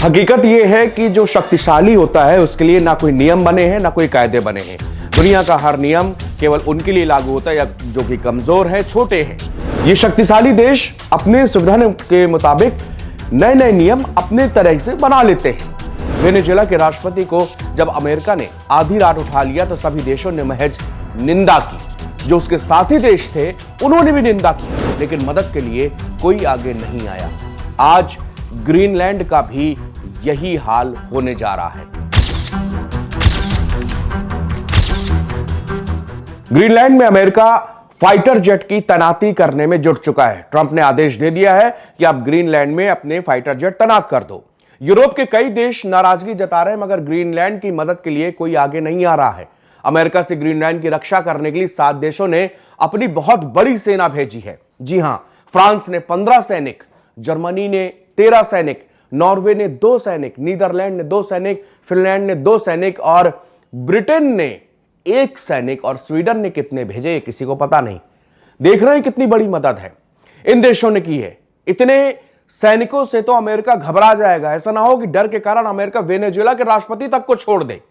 हकीकत यह है कि जो शक्तिशाली होता है उसके लिए ना कोई नियम बने हैं ना कोई कायदे बने हैं। दुनिया का हर नियम केवल उनके लिए लागू होता है या जो कि कमजोर है, छोटे हैं। ये शक्तिशाली देश अपने सुविधा के मुताबिक नए नए नियम अपने तरह से बना लेते हैं। वेनेजुएला के राष्ट्रपति को जब अमेरिका ने आधी रात उठा लिया तो सभी देशों ने महज निंदा की। जो उसके साथी देश थे उन्होंने भी निंदा की, लेकिन मदद के लिए कोई आगे नहीं आया। आज ग्रीनलैंड का भी यही हाल होने जा रहा है। ग्रीनलैंड में अमेरिका फाइटर जेट की तैनाती करने में जुट चुका है। ट्रंप ने आदेश दे दिया है कि आप ग्रीनलैंड में अपने फाइटर जेट तैनात कर दो। यूरोप के कई देश नाराजगी जता रहे हैं, मगर ग्रीनलैंड की मदद के लिए कोई आगे नहीं आ रहा है। अमेरिका से ग्रीनलैंड की रक्षा करने के लिए 7 देशों ने अपनी बहुत बड़ी सेना भेजी है। जी हां, फ्रांस ने 15 सैनिक, जर्मनी ने 13 सैनिक, नॉर्वे ने 2 सैनिक, नीदरलैंड ने 2 सैनिक, फिनलैंड ने 2 सैनिक और ब्रिटेन ने 1 सैनिक, और स्वीडन ने कितने भेजे ये किसी को पता नहीं। देख रहे हैं कितनी बड़ी मदद है इन देशों ने की है। इतने सैनिकों से तो अमेरिका घबरा जाएगा। ऐसा ना हो कि डर के कारण अमेरिका वेनेजुएला के राष्ट्रपति तक को छोड़ दे।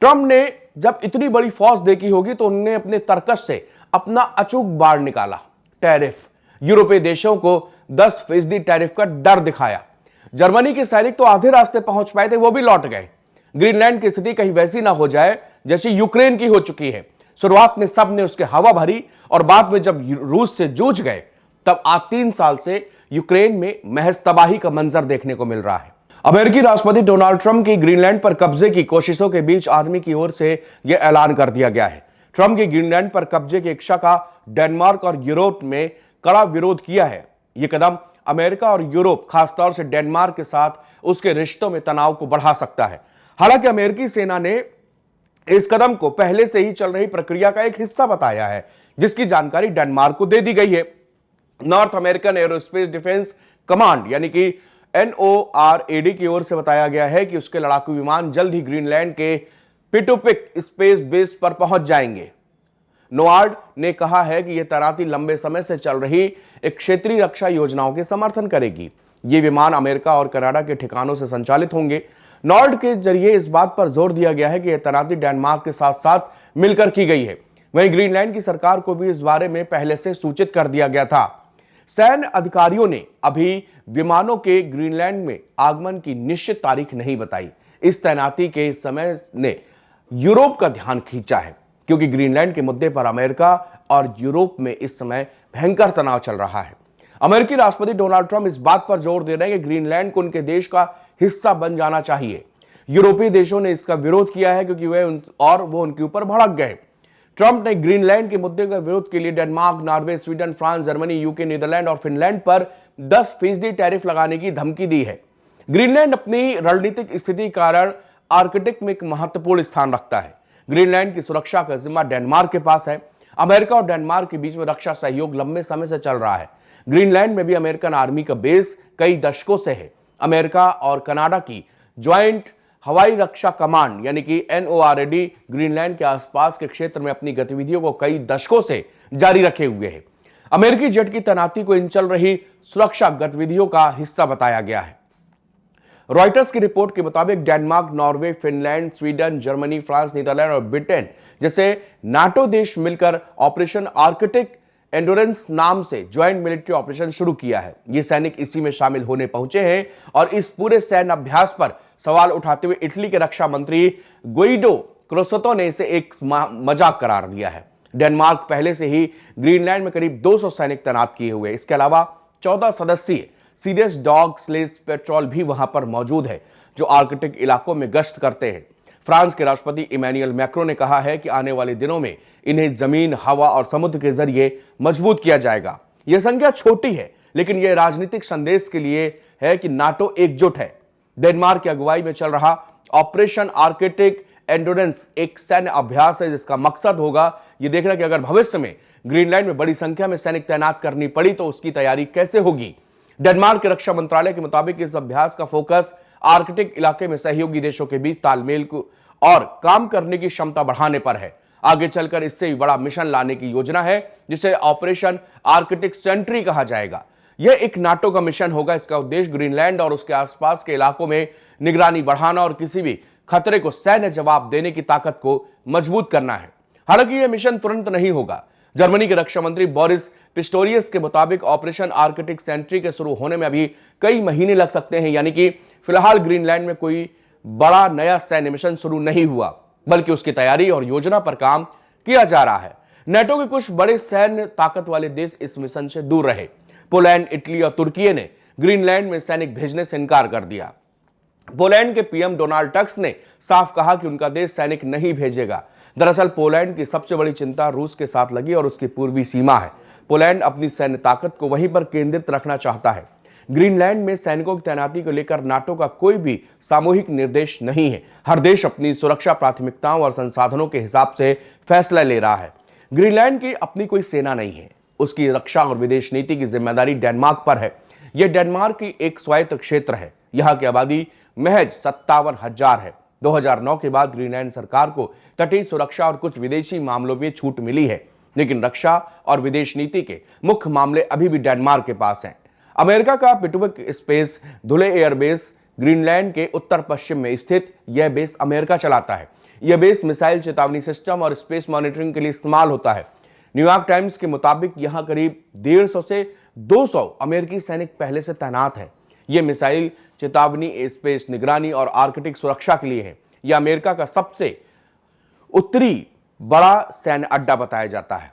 ट्रंप ने जब इतनी बड़ी फौज देखी होगी तो उन्होंने अपने तर्कश से अपना अचूक बाढ़ निकाला। टैरिफ, यूरोपीय देशों को 10% टैरिफ का डर दिखाया। जर्मनी के सैनिक तो आधे रास्ते पहुंच पाए थे, वो भी लौट गए। ग्रीनलैंड की स्थिति कहीं वैसी ना हो जाए जैसी यूक्रेन की हो चुकी है। शुरुआत में सब ने उसके हवा भरी और बाद में जब रूस से जूझ गए तब आज 3 साल से यूक्रेन में महज तबाही का मंजर देखने को मिल रहा है। अमेरिकी राष्ट्रपति डोनाल्ड ट्रंप की ग्रीनलैंड पर कब्जे की कोशिशों के बीच आर्मी की ओर से यह ऐलान कर दिया गया है। ट्रंप की ग्रीनलैंड पर कब्जे की इच्छा का डेनमार्क और यूरोप में कड़ा विरोध किया है। यह कदम अमेरिका और यूरोप, खासतौर से डेनमार्क के साथ उसके रिश्तों में तनाव को बढ़ा सकता है। हालांकि अमेरिकी सेना ने इस कदम को पहले से ही चल रही प्रक्रिया का एक हिस्सा बताया है, जिसकी जानकारी डेनमार्क को दे दी गई है। North American aerospace defence command यानी कि NORAD की ओर से बताया गया है कि उसके लड़ाकू विमान जल्द ही ग्रीनलैंड के पिटुपिक स्पेस बेस पर पहुंच जाएंगे। नोआर्ड ने कहा है कि यह तैनाती लंबे समय से चल रही एक क्षेत्रीय रक्षा योजनाओं के समर्थन करेगी। ये विमान अमेरिका और कनाडा के ठिकानों से संचालित होंगे। नॉर्ड के जरिए इस बात पर जोर दिया गया है कि यह तैनाती डेनमार्क के साथ साथ मिलकर की गई है। वहीं ग्रीनलैंड की सरकार को भी इस बारे में पहले से सूचित कर दिया गया था। सैन्य अधिकारियों ने अभी विमानों के ग्रीनलैंड में आगमन की निश्चित तारीख नहीं बताई। इस तैनाती के समय ने यूरोप का ध्यान खींचा है, क्योंकि ग्रीनलैंड के मुद्दे पर अमेरिका और यूरोप में इस समय भयंकर तनाव चल रहा है। अमेरिकी राष्ट्रपति डोनाल्ड ट्रंप इस बात पर जोर दे रहे हैं कि ग्रीनलैंड को उनके देश का हिस्सा बन जाना चाहिए। यूरोपीय देशों ने इसका विरोध किया है क्योंकि वो उनके ऊपर भड़क गए। ट्रंप ने ग्रीनलैंड के मुद्दे का विरोध के लिए Denmark, Norway, Sweden, France, Germany, UK, Netherlands और फिनलैंड पर 10% टैरिफ लगाने की धमकी दी है। ग्रीनलैंड अपनी रणनीतिक स्थिति के कारण आर्कटिक में एक महत्वपूर्ण स्थान रखता है। ग्रीनलैंड की सुरक्षा का जिम्मा डेनमार्क के पास है। अमेरिका और डेनमार्क के बीच में रक्षा सहयोग लंबे समय से चल रहा है। ग्रीनलैंड में भी अमेरिकन आर्मी का बेस कई दशकों से है। अमेरिका और कनाडा की ज्वाइंट हवाई रक्षा कमांड यानी कि NORAD ग्रीनलैंड के आसपास के क्षेत्र में अपनी गतिविधियों को कई दशकों से जारी रखे हुए है। अमेरिकी जेट की तैनाती को इन चल रही सुरक्षा गतिविधियों का हिस्सा बताया गया है। रॉयटर्स की रिपोर्ट के मुताबिक Denmark, Norway, Finland, Sweden, Germany, France, Netherlands और ब्रिटेन जैसे नाटो देश मिलकर ऑपरेशन आर्कटिक एंडोरेंस नाम से ज्वाइंट मिलिट्री ऑपरेशन शुरू किया है। ये सैनिक इसी में शामिल होने पहुंचे हैं और इस पूरे सैन्य अभ्यास पर सवाल उठाते हुए इटली के रक्षा मंत्री गुइडो क्रोसेतो ने इसे एक मजाक करार दिया है। डेनमार्क पहले से ही ग्रीनलैंड में करीब 200 सैनिक तैनात किए हुए। इसके अलावा 14 सदस्यीय सीरियस डॉग स्लेज पेट्रोल भी वहां पर मौजूद है, जो आर्कटिक इलाकों में गश्त करते हैं। फ्रांस के राष्ट्रपति इमैनुअल मैक्रों ने कहा है कि आने वाले दिनों में इन्हें जमीन, हवा और समुद्र के जरिए मजबूत किया जाएगा। यह संख्या छोटी है, लेकिन यह राजनीतिक संदेश के लिए है कि नाटो एकजुट है। डेनमार्क की अगुवाई में चल रहा ऑपरेशन आर्कटिक एंडोरेंस एक सैन्य अभ्यास है, जिसका मकसद होगा यह देखना कि अगर भविष्य में ग्रीनलैंड में बड़ी संख्या में सैनिक तैनात करनी पड़ी तो उसकी तैयारी कैसे होगी। डेनमार्क के रक्षा मंत्रालय के मुताबिक इस अभ्यास का फोकस आर्कटिक इलाके में सहयोगी देशों के बीच तालमेल को और काम करने की क्षमता बढ़ाने पर है। आगे चलकर इससे भी बड़ा मिशन लाने की योजना है, जिसे ऑपरेशन आर्कटिक सेंट्री कहा जाएगा। यह एक नाटो का मिशन होगा। इसका उद्देश्य ग्रीनलैंड और उसके आसपास के इलाकों में निगरानी बढ़ाना और किसी भी खतरे को सैन्य जवाब देने की ताकत को मजबूत करना है। हालांकि यह मिशन तुरंत नहीं होगा। जर्मनी के रक्षा मंत्री बोरिस पिस्टोरियस के मुताबिक ऑपरेशन आर्कटिक सेंट्री के शुरू होने में अभी कई महीने लग सकते हैं। यानी कि फिलहाल ग्रीनलैंड में कोई बड़ा नया सैन्य मिशन शुरू नहीं हुआ, बल्कि उसकी तैयारी और योजना पर काम किया जा रहा है। नेटो के कुछ बड़े सैन्य ताकत वाले देश इस मिशन से दूर रहे। पोलैंड, इटली और तुर्की ने ग्रीनलैंड में सैनिक भेजने से इनकार कर दिया। पोलैंड के पीएम डोनाल्ड टस्क ने साफ कहा कि उनका देश सैनिक नहीं भेजेगा। दरअसल पोलैंड की सबसे बड़ी चिंता रूस के साथ लगी और उसकी पूर्वी सीमा है। पोलैंड अपनी सैन्य ताकत को वहीं पर केंद्रित रखना चाहता है। ग्रीनलैंड में सैनिकों की तैनाती को लेकर नाटो का कोई भी सामूहिक निर्देश नहीं है। हर देश अपनी सुरक्षा प्राथमिकताओं और संसाधनों के हिसाब से फैसला ले रहा है। ग्रीनलैंड की अपनी कोई सेना नहीं है। उसकी रक्षा और विदेश नीति की जिम्मेदारी डेनमार्क पर है। यह डेनमार्क की एक स्वायत्त क्षेत्र है। यहाँ की आबादी महज 57,000 है। 2009 के बाद ग्रीनलैंड सरकार को तटीय सुरक्षा और कुछ विदेशी मामलों में छूट मिली है, लेकिन रक्षा और विदेश नीति के मुख्य मामले अभी भी डेनमार्क के पास हैं। अमेरिका का पिटुविक स्पेस धुले एयरबेस ग्रीनलैंड के उत्तर पश्चिम में स्थित यह बेस अमेरिका चलाता है। यह बेस मिसाइल चेतावनी सिस्टम और स्पेस मॉनिटरिंग के लिए इस्तेमाल होता है। न्यूयॉर्क टाइम्स के मुताबिक यहां करीब 150 से 200 अमेरिकी सैनिक पहले से तैनात हैं। यह मिसाइल चेतावनी, स्पेस निगरानी और आर्कटिक सुरक्षा के लिए है। यह अमेरिका का सबसे उत्तरी बड़ा सैन्य अड्डा बताया जाता है।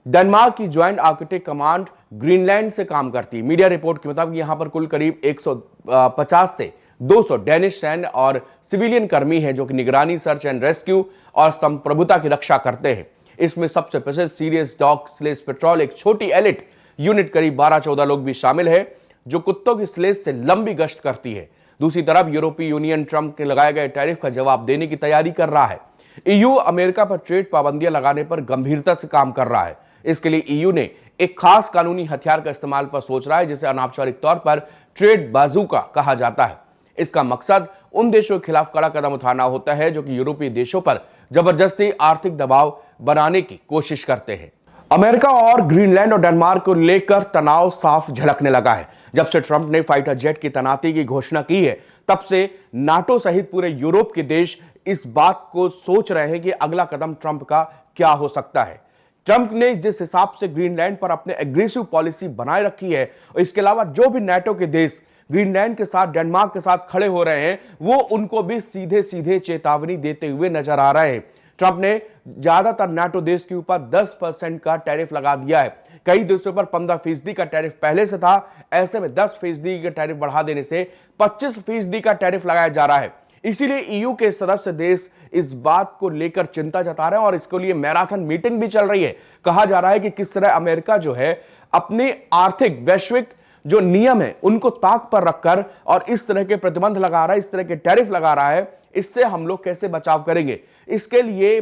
डेनमार्क की ज्वाइंट आर्कटिक कमांड ग्रीनलैंड से काम करती है। मीडिया रिपोर्ट के मुताबिक यहां पर कुल करीब 150 से 200 डेनिश सैन्य और सिविलियन कर्मी हैं, जो कि निगरानी, सर्च एंड रेस्क्यू और संप्रभुता की रक्षा करते हैं। इसमें सबसे प्रसिद्ध सीरियस डॉग स्लेज पेट्रोल, एक छोटी एलिट यूनिट करीब 12-14 लोग भी शामिल है, जो कुत्तों की स्लेज से लंबी गश्त करती है। दूसरी तरफ यूरोपीय यूनियन ट्रंप के लगाए गए टैरिफ का जवाब देने की तैयारी कर रहा है। ईयू अमेरिका पर ट्रेड पाबंदियां लगाने पर गंभीरता से काम कर रहा है। इसके लिए ईयू ने एक खास कानूनी हथियार का इस्तेमाल पर सोच रहा है, जिसे अनौपचारिक तौर पर ट्रेड बाजूका कहा जाता है। इसका मकसद उन देशों के खिलाफ कड़ा कदम उठाना होता है जो कि यूरोपीय देशों पर जबरदस्ती आर्थिक दबाव बनाने की कोशिश करते हैं। अमेरिका और ग्रीनलैंड और डेनमार्क को लेकर तनाव साफ झलकने लगा है। जब से ट्रंप ने फाइटर जेट की तैनाती की घोषणा की है, तब से नाटो सहित पूरे यूरोप के देश इस बात को सोच रहे हैं कि अगला कदम ट्रंप का क्या हो सकता है। ट्रंप ने जिस हिसाब से ग्रीनलैंड पर अपने एग्रेसिव पॉलिसी बनाए रखी है, और इसके अलावा जो भी नाटो के देश ग्रीनलैंड के साथ, डेनमार्क के साथ खड़े हो रहे हैं, वो उनको भी सीधे सीधे चेतावनी देते हुए नजर आ रहे हैं। ट्रंप ने ज्यादातर नाटो देश के ऊपर 10% का टैरिफ लगा दिया है। कई देशों पर 15% का टैरिफ पहले से था। ऐसे में 10% का टैरिफ बढ़ा देने से 25% का टैरिफ लगाया जा रहा है। इसीलिए ईयू के सदस्य देश इस बात को लेकर चिंता जता रहे हैं और इसके लिए मैराथन मीटिंग भी चल रही है। कहा जा रहा है कि किस तरह अमेरिका जो है अपने आर्थिक वैश्विक जो नियम है उनको ताक पर रखकर और इस तरह के प्रतिबंध लगा रहा है, इस तरह के टैरिफ लगा रहा है, इससे हम लोग कैसे बचाव करेंगे। इसके लिए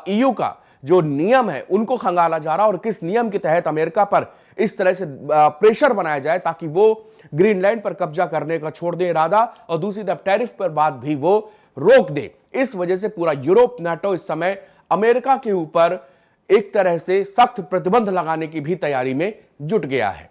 ईयू का जो नियम है उनको खंगाला जा रहा है और किस नियम के तहत अमेरिका पर इस तरह से प्रेशर बनाया जाए ताकि वो ग्रीनलैंड पर कब्जा करने का छोड़ दे इरादा, और दूसरी तरफ टैरिफ पर बात भी वो रोक दे। इस वजह से पूरा यूरोप, नाटो इस समय अमेरिका के ऊपर एक तरह से सख्त प्रतिबंध लगाने की भी तैयारी में जुट गया है।